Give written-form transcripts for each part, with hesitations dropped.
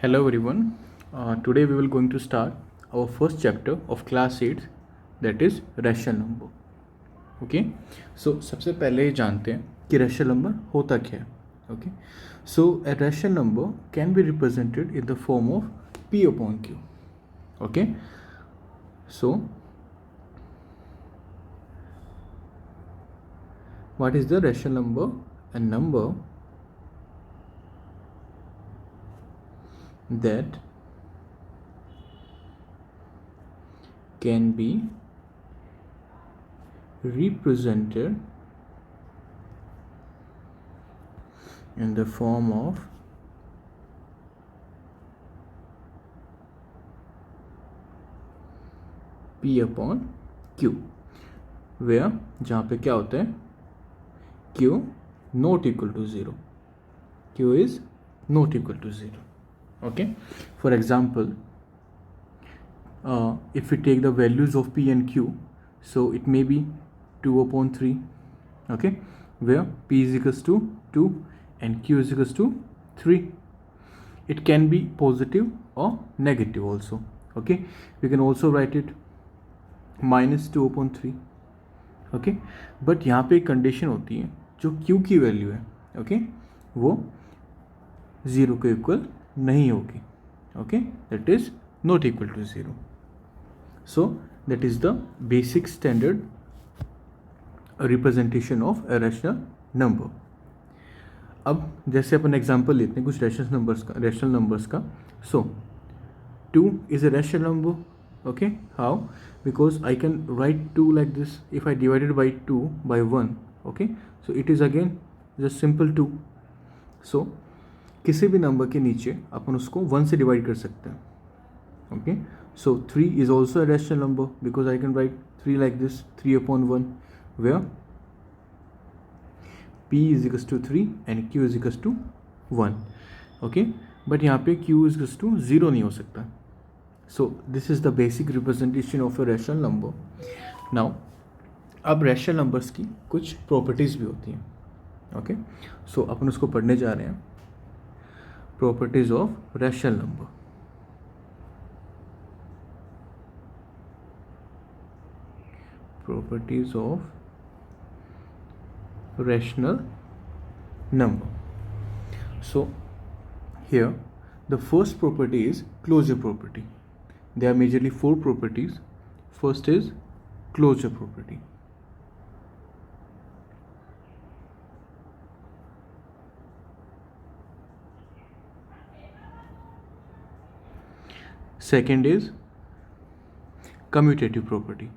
Hello everyone. Today we will going to start our first chapter of class 8, that is rational number. Okay. So सबसे पहले ये जानते हैं कि rational number होता क्या है. Okay. So a rational number can be represented in the form of P upon Q. Okay. So what is the rational number? A number that can be represented in the form of P upon Q, where जहाँ पे क्या होता है Q not equal to 0. Q is not equal to 0. Okay. For example, if we take the values of P and Q, so it may be 2 upon 3. Okay. Where P is equals to 2 and Q is equals to 3. It can be positive or negative also. Okay. We can also write it minus 2 upon 3. Okay but यहाँ पे एक condition होती है, जो Q की value है okay वो 0 के इक्वल नहीं होगी. Okay that is not equal to 0. So that is the basic standard representation of a rational number. अब जैसे अपन एग्जांपल लेते हैं कुछ रैशनल नंबर्स का. सो 2 is a rational number. Okay, how? Because I can write 2 like this. If I divide it by 2 by 1, okay, so it is again just simple 2. So किसी भी number के नीचे अपन उसको 1 से डिवाइड कर सकते हैं. Okay, so 3 is also a rational number because I can write 3 like this, 3 upon 1, where P is equals to 3 and Q is equals to 1. Okay, but यहाँ पे Q is equals to 0 नहीं हो सकता. So this is the basic representation of a rational number. Now अब rational numbers की कुछ properties भी होती हैं. Okay, so अपन उसको पढ़ने जा रहे हैं. Properties of rational number. Properties of rational number. So here the first property is closure property. There are majorly 4 properties. First is closure property. Second is commutative property.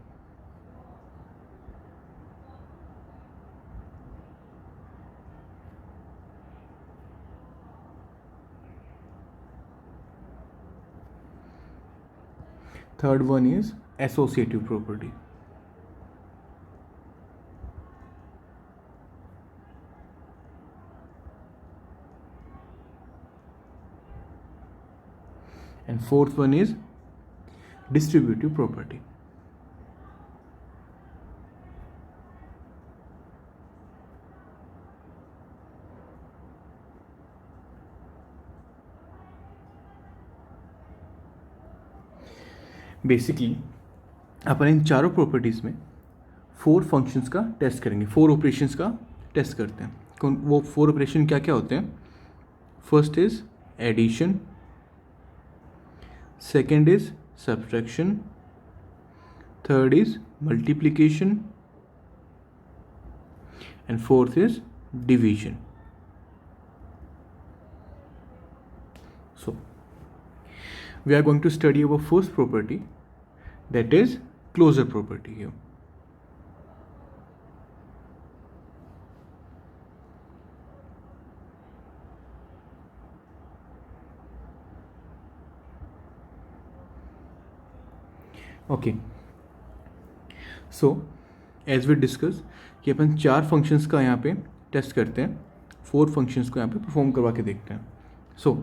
Third one is associative property. And fourth one is distributive property. Basically अपन इन चारों properties में 4 functions का test करेंगे, 4 operations का test करते हैं. वो 4 ऑपरेशन क्या क्या होते हैं? First is addition, second is subtraction, third is multiplication and fourth is division. So we are going to study our first property, that is closure property here. Okay, so as we discuss कि अपन 4 functions का यहाँ पे test करते हैं, 4 functions को यहाँ पे perform करवा के देखते हैं. सो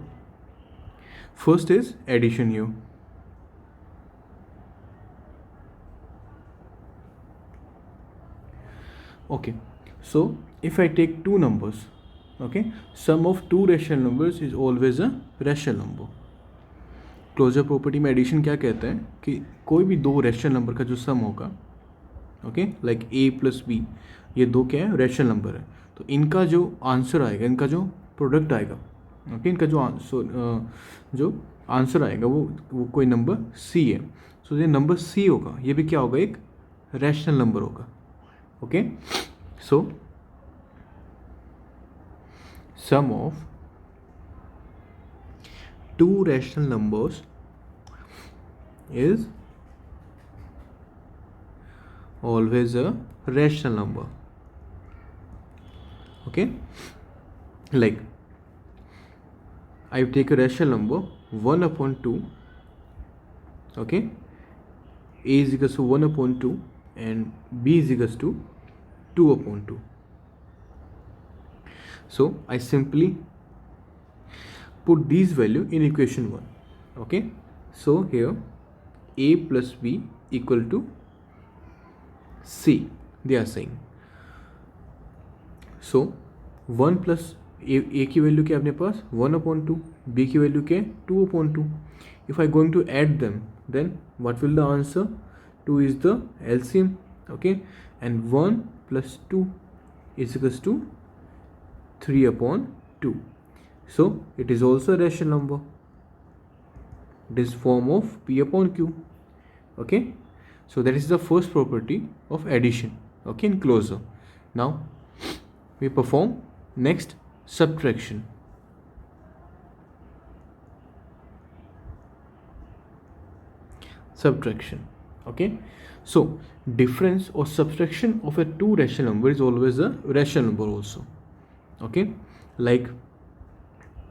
first is addition here. Okay, so if I take 2 numbers, okay, sum of 2 rational numbers is always a rational number. Closure property में एडिशन क्या कहता है कि कोई भी दो रैशनल नंबर का जो सम होगा, okay, like A plus B, ये दो क्या है, रैशनल नंबर है, तो इनका जो आंसर आएगा, इनका जो प्रोडक्ट आएगा, ओके, इनका जो आंसर आएगा वो कोई नंबर सी है। सो ये नंबर सी होगा, ये भी क्या होगा, एक रैशनल नंबर होगा। Okay, so sum of two rational numbers is always a rational number. Okay, like I take a rational number 1 upon 2. Okay, a is equals to 1 upon 2 and b is equals to 2 upon 2. So I simply put these value in equation 1. Okay, so here a plus b equal to c, they are saying. So 1 plus a की value क्या अपने पास 1 upon 2, b की value क्या 2 upon 2. If I going to add them, then what will the answer? 2 is the LCM. Okay, and 1 plus 2 is equals to 3 upon 2. So it is also a rational number. It is form of P upon Q. Okay, so that is the first property of addition. Okay, in closure. Now we perform next subtraction. Okay, so difference or subtraction of a two rational number is always a rational number also. Okay, like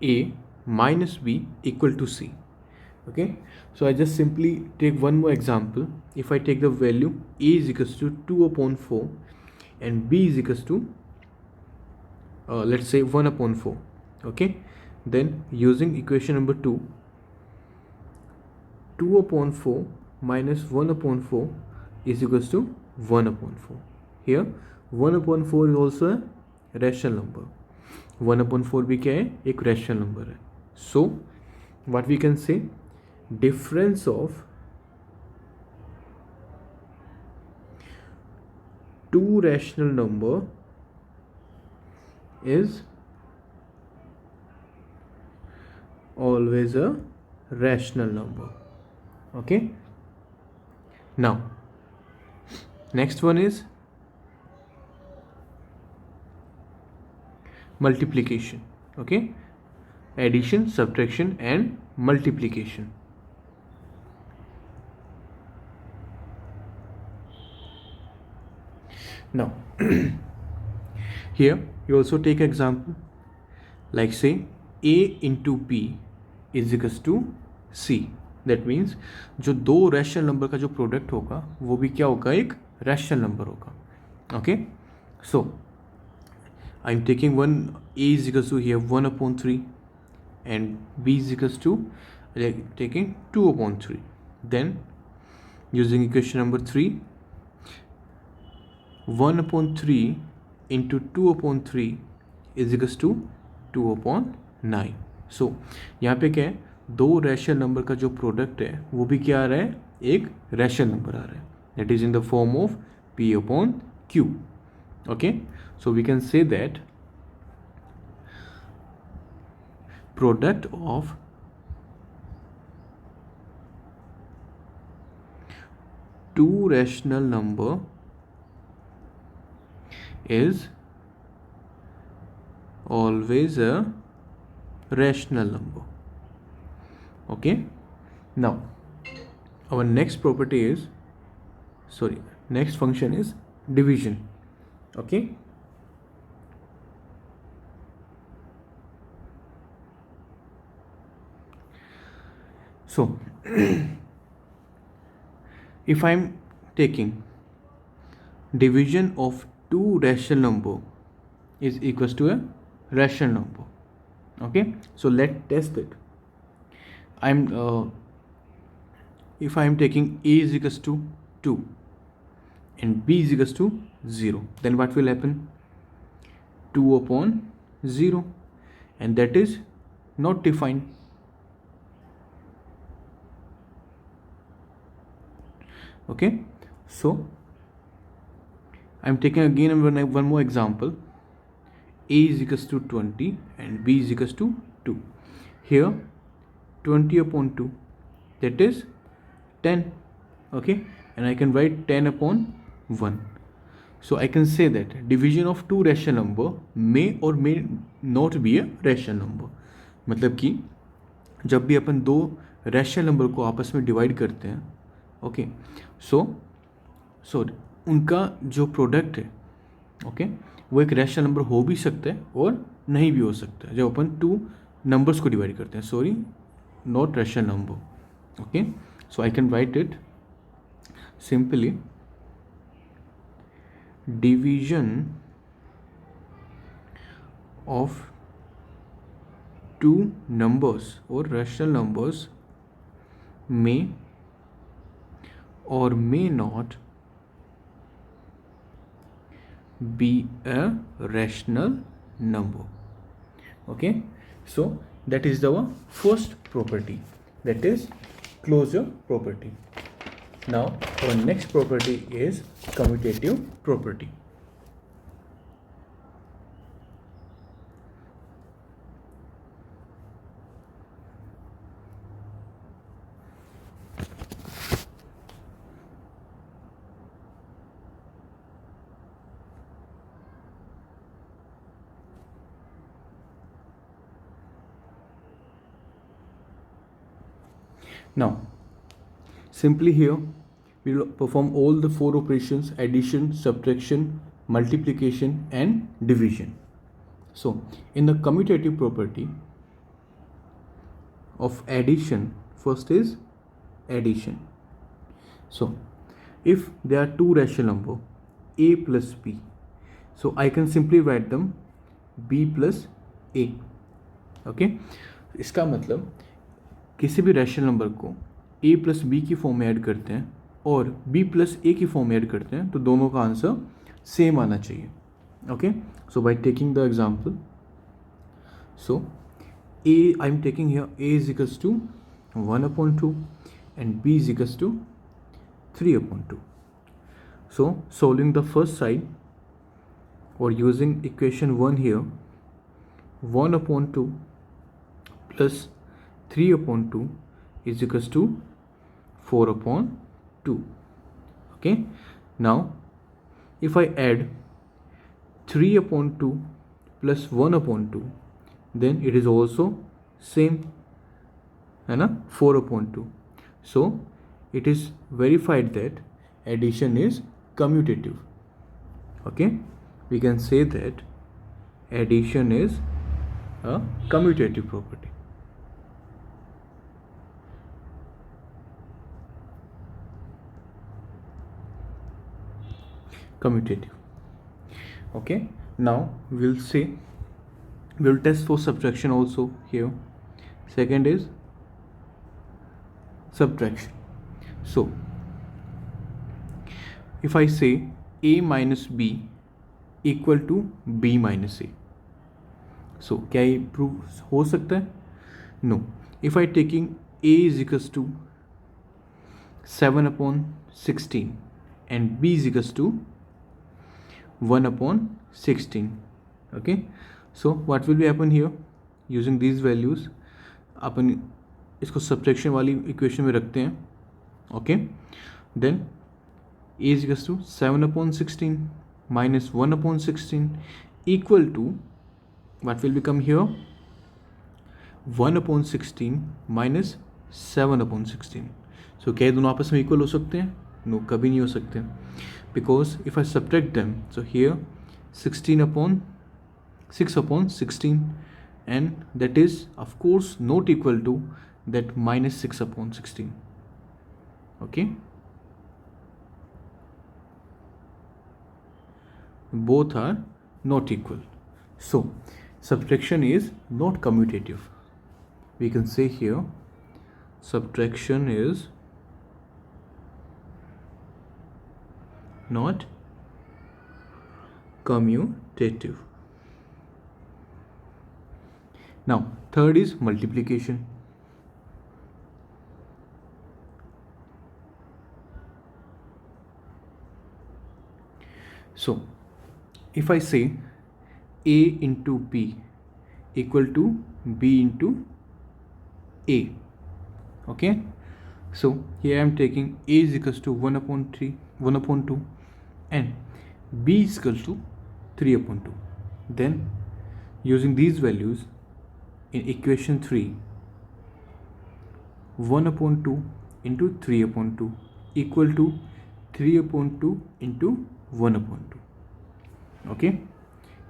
a minus b equal to c. Okay, so I just simply take one more example. If I take the value a is equals to 2 upon 4 and b is equals to let's say 1 upon 4. Okay, then using equation number 2, 2 upon 4 minus 1 upon 4 is equals to 1 upon 4. Here 1 upon 4 is also a rational number. 1 upon 4 भी क्या है, एक rational number है. So what we can say, difference of two rational number is always a rational number. Okay, now next one is multiplication. Okay, addition, subtraction and multiplication. Now here you also take example, like say a into b is equals to c. That means जो दो rational number का जो product होगा वो भी क्या होगा, एक रैशनल नंबर होगा. Okay, so I'm taking one a is equals to here 1 upon 3 and b is equals to taking 2 upon 3. Then using equation number 3, 1 upon 3 into 2 upon 3 is equals to 2 upon 9. So यहाँ पे क्या है, दो rational number का जो product है वो भी क्या आ रहा है, एक रैशनल नंबर आ रहा है. That is in the form of p upon q. Okay, so we can say that product of two rational number is always a rational number. Okay, now our next property is, next function is division. Okay, so if I am taking division of two rational number is equals to a rational number. Okay, so let's test it. If I am taking a is equals to 2 and b is equals to 0, then what will happen, 2 upon 0, and that is not defined. Okay, so I'm taking again one more example. A is equals to 20 and B is equals to 2. Here 20 upon 2, that is 10. Okay, and I can write 10 upon 1. So I can say that division of two rational number may or may not be a rational number. मतलब कि जब भी अपन दो rational number को आपस में divide करते हैं, ओके, सो उनका जो प्रोडक्ट है, ओके, वो एक रैशनल नंबर हो भी सकता है और नहीं भी हो सकता है जब अपन टू नंबर्स को डिवाइड करते हैं. Sorry, not rational number. Okay, so I can right it simply. Division of two numbers or rational numbers may or may not be a rational number. Okay, so that is our first property, that is closure property. Now our next property is commutative property. Now simply here we will perform all the four operations: addition, subtraction, multiplication and division. So in the commutative property of addition, first is addition. So if there are two rational number a plus b, so I can simply write them b plus a. Okay, इसका मतलब किसी भी rational number को a plus B की form में add करते हैं और b प्लस ए की फॉर्म में ऐड करते हैं तो दोनों का आंसर सेम आना चाहिए. Okay, so by taking the example, so a I am taking here a is equals to 1/2 and b is equals to 3/2. So solving the first side और using equation 1 here, 1/2 plus 3/2 is equals to 4/2. Okay, now if I add 3/2 plus 1/2, then it is also same, है ना, 4/2. So it is verified that addition is commutative. Okay, we can say that addition is a commutative property. Commutative. Okay, now we'll test for subtraction also here. Second is subtraction. So if I say a minus b equal to b minus a, so क्या ये prove हो सकता है? No. If I taking a is equals to 7/16 and b is equals to 1/16. Okay, so what will be happen here? Using these values अपन इसको subtraction वाली equation में रखते हैं. Okay, then a is equals to 7/16 minus 1/16 equal to what will become here? 1/16 minus 7/16. So क्या ये दोनों आपस में इक्वल हो सकते हैं? नो, कभी नहीं हो सकते, because if I subtract them, so here 6/16 and that is of course not equal to that minus 6/16. Okay, both are not equal, so subtraction is not commutative. We can say here subtraction is not commutative. Now third is multiplication. So if I say a into b equal to b into a, okay, so here I am taking a is equals to 1 upon 3, 1 upon 2, and b is equals to 3 upon 2. Then using these values in equation 3, 1 upon 2 into 3 upon 2 equal to 3 upon 2 into 1 upon 2. Okay,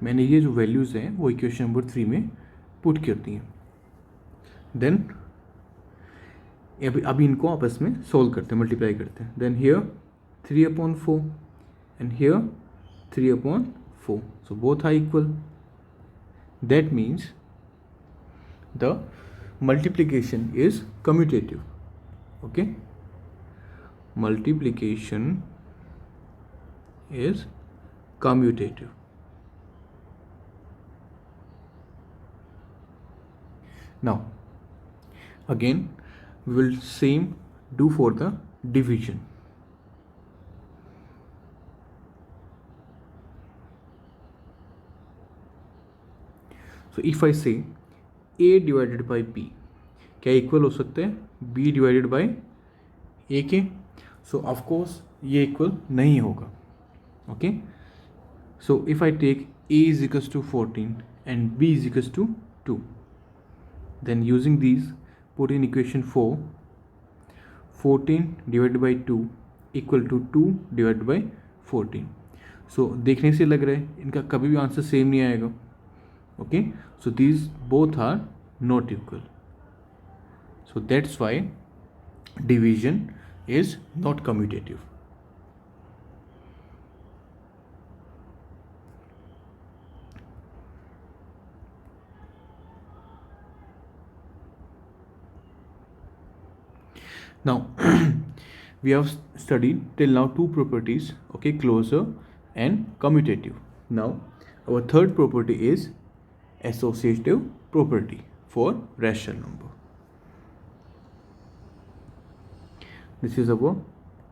मैंने ये जो values हैं वो equation number 3 में put कर दी हैं. Then अभी इनको आपस में सॉल्व करते हैं, मल्टीप्लाई करते हैं. Then here 3 upon 4 and here 3 upon 4. So both are equal. That means the multiplication is commutative. Okay, multiplication is commutative. Now again we will same do for the division. So if I say a divided by b क्या equal हो सकते हैं b divided by a के? So of course ये equal नहीं होगा. Okay, so if I take a is equals to 14 and b is equals to 2, then using these put in equation 4, 14 divided by 2 equal to 2 divided by 14. सो देखने से लग रहा है इनका कभी भी आंसर सेम नहीं आएगा. Okay, so these both are not equal. So that's why division is not commutative. Now we have studied till now two properties, okay, closure and commutative. Now our third property is associative property for rational number. This is our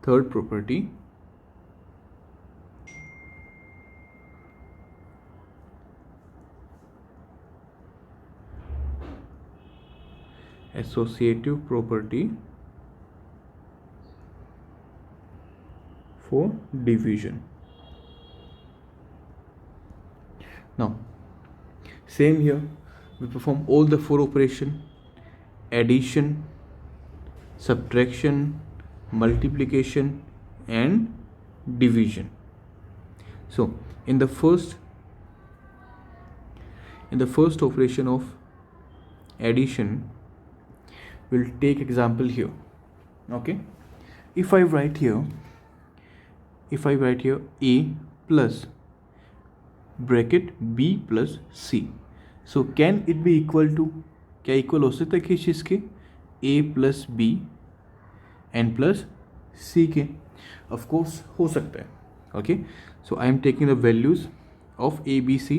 third property. Associative property for division. Now same here, we perform all the four operation: addition, subtraction, multiplication and division. So in the first operation of addition, we'll take example here. Okay, if I write here a plus bracket b plus c, so can it be equal to, क्या equal हो सकता है किस चीज़ के? a plus b n plus c के? Of course हो सकता है. Okay, so I am taking the values of a b c.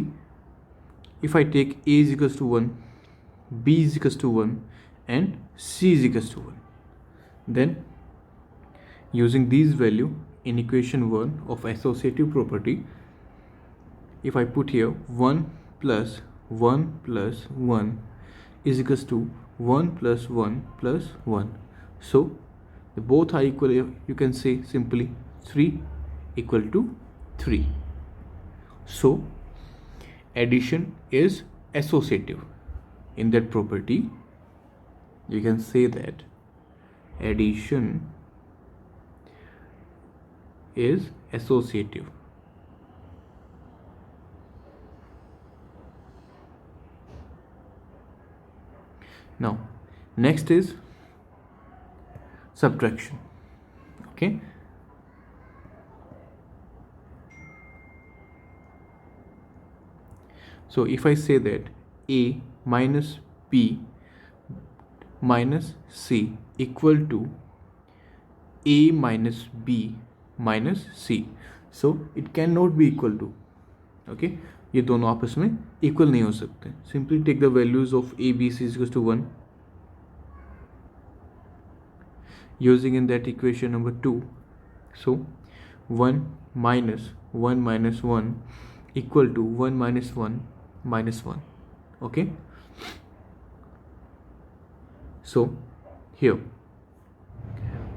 If I take a is equals to 1, b is equals to 1 and c is equals to 1, then using these value in equation 1 of associative property, if I put here 1 plus 1 plus 1 is equals to 1 plus 1 plus 1. So the both are equal. You can say simply 3 equal to 3. So addition is associative. In that property, you can say that addition is associative. Now next is subtraction. Okay, so if I say that a minus b minus c equal to a minus b minus c, so it cannot be equal to. okay, ये दोनों आपस में equal नहीं हो सकते. Simply take the values of a b c equals to 1 using in that equation number 2. So 1 minus 1 minus 1 equal to 1 minus 1 minus 1. Okay, so here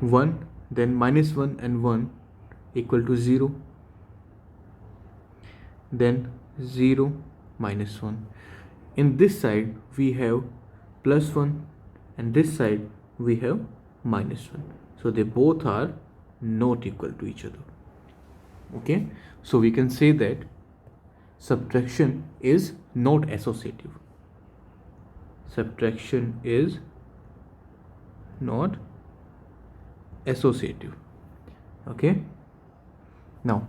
1 then minus 1 and 1 equal to 0, then 0 minus 1. In this side we have plus 1 and this side we have minus 1, so they both are not equal to each other. Okay, so we can say that subtraction is not associative. Subtraction is not associative. Okay, now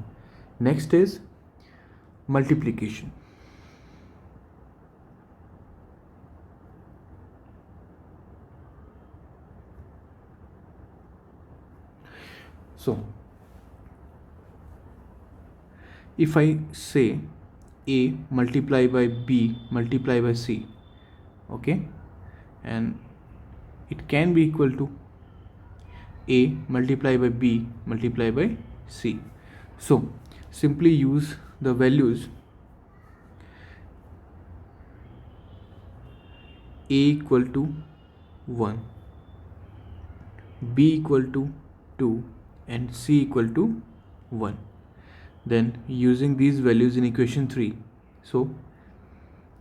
next is multiplication. So if I say A multiplied by B multiplied by C, okay, and it can be equal to A multiplied by B multiplied by C. So simply use the values A equal to 1, B equal to 2 and C equal to 1. Then using these values in equation 3, so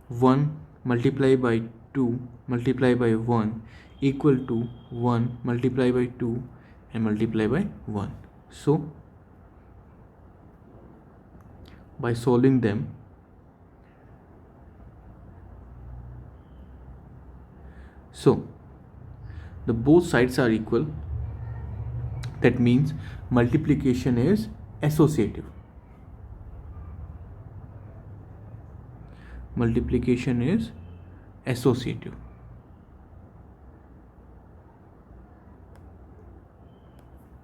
1 multiplied by 2 multiplied by 1 equal to 1 multiplied by 2 and multiplied by 1. So by solving them, so the both sides are equal, that means multiplication is associative. Multiplication is associative.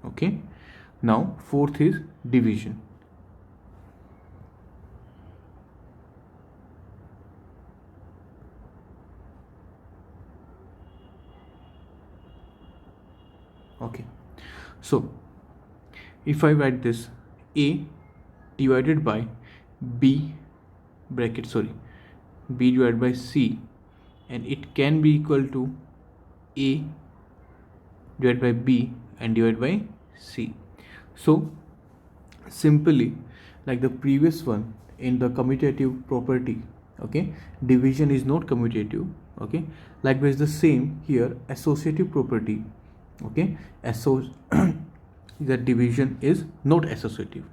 Okay, now fourth is division. Okay, so if I write this A divided by B bracket B divided by C, and it can be equal to A divided by B and divided by C. So simply like the previous one in the commutative property, okay, division is not commutative. Okay, likewise the same here associative property, okay, that division is not associative.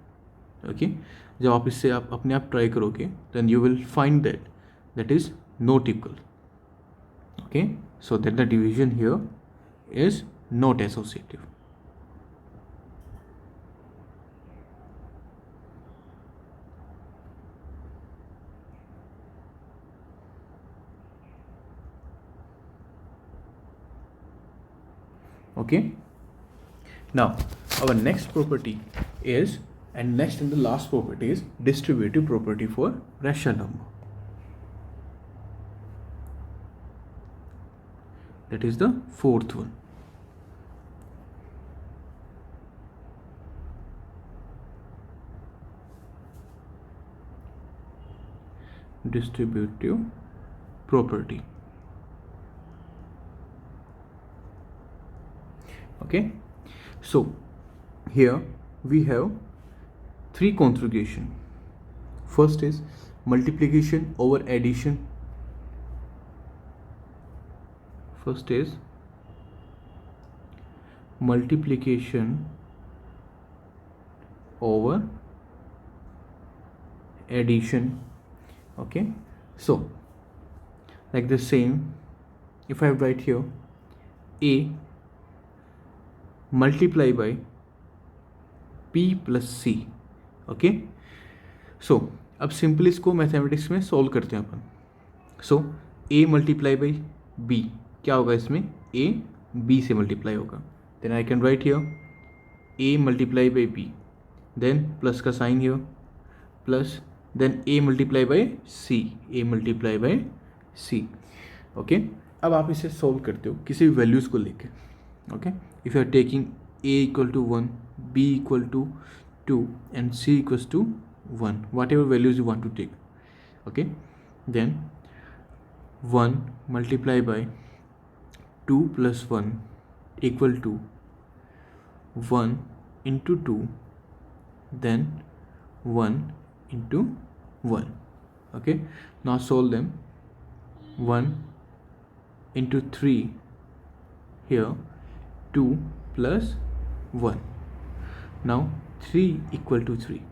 Okay, जब आप इससे आप अपने आप try करोगे then you will find that is not equal. Okay, so that the division here is not associative. Okay, now our next property is, and next and the last property is distributive property for rational number. That is the fourth one. Distributive property. Okay, so here we have three conjugation. First is multiplication over addition. First is multiplication over addition. Okay, so like the same, if I write here A multiply by P plus C. Okay, so अब simply इसको mathematics में solve करते हैं अपन. So A multiply by B क्या होगा, इसमें A B से मल्टीप्लाई होगा. Then I can write here A multiply by B, then plus का sign here plus, then A multiply by C, A multiply by C. Okay, अब आप इसे solve करते हो किसी भी वैल्यूज़ को लेके. Okay, if you are taking A equal to 1, B equal to 2 and c equals to 1, whatever values you want to take. Okay, then 1 multiplied by 2 plus 1 equal to 1 into 2, then 1 into 1. Okay, now solve them. 1 into 3 here, 2 plus 1. Now 3 equal to 3.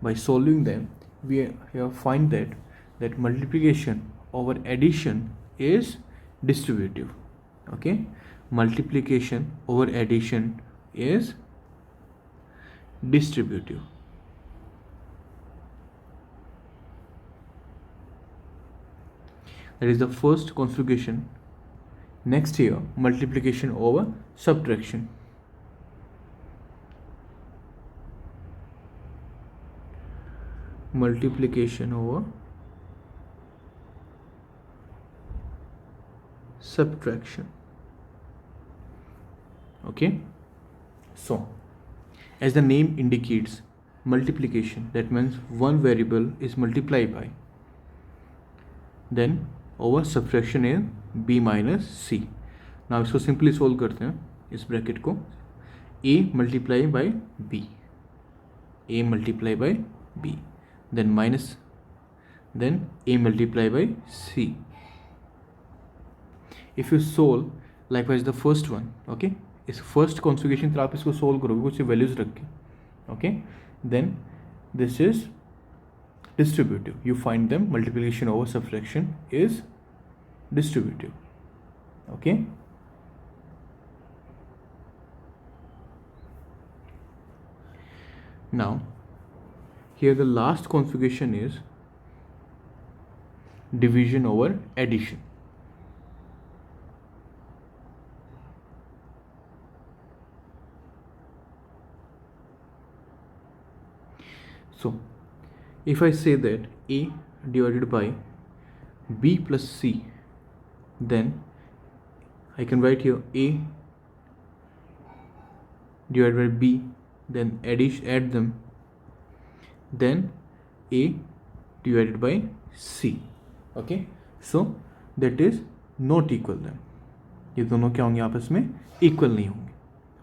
By solving them, we here find that multiplication over addition is distributive. Okay, multiplication over addition is distributive. That is the first conjugation. Next here, multiplication over subtraction. Multiplication over subtraction. Okay, so as the name indicates, multiplication, that means one variable is multiplied by, then over subtraction is b minus c. now इसको simply solve करते हैं, इस bracket को a multiply by b, then minus, then a multiplied by c. if you solve likewise the first one, okay, इस first conjugation तरह आप इसको solve करोगे कुछ वैल्यूज रख के, okay, then this is distributive. You find them, multiplication over subtraction is distributive. Okay, now here the last configuration is division over addition. So if I say that a divided by b plus c, then I can write here a divided by b, then add them, then a divided by c. Okay, so that is not equal them. ये दोनों क्या होंगे, आपस में equal नहीं होंगे.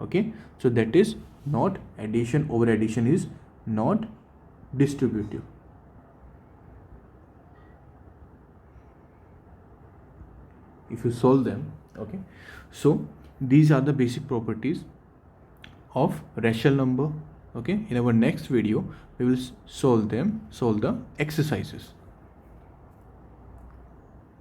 Okay, so that is not addition over addition is not distributive. If you solve them, okay, so these are the basic properties of rational number. Okay, in our next video we will solve the exercises.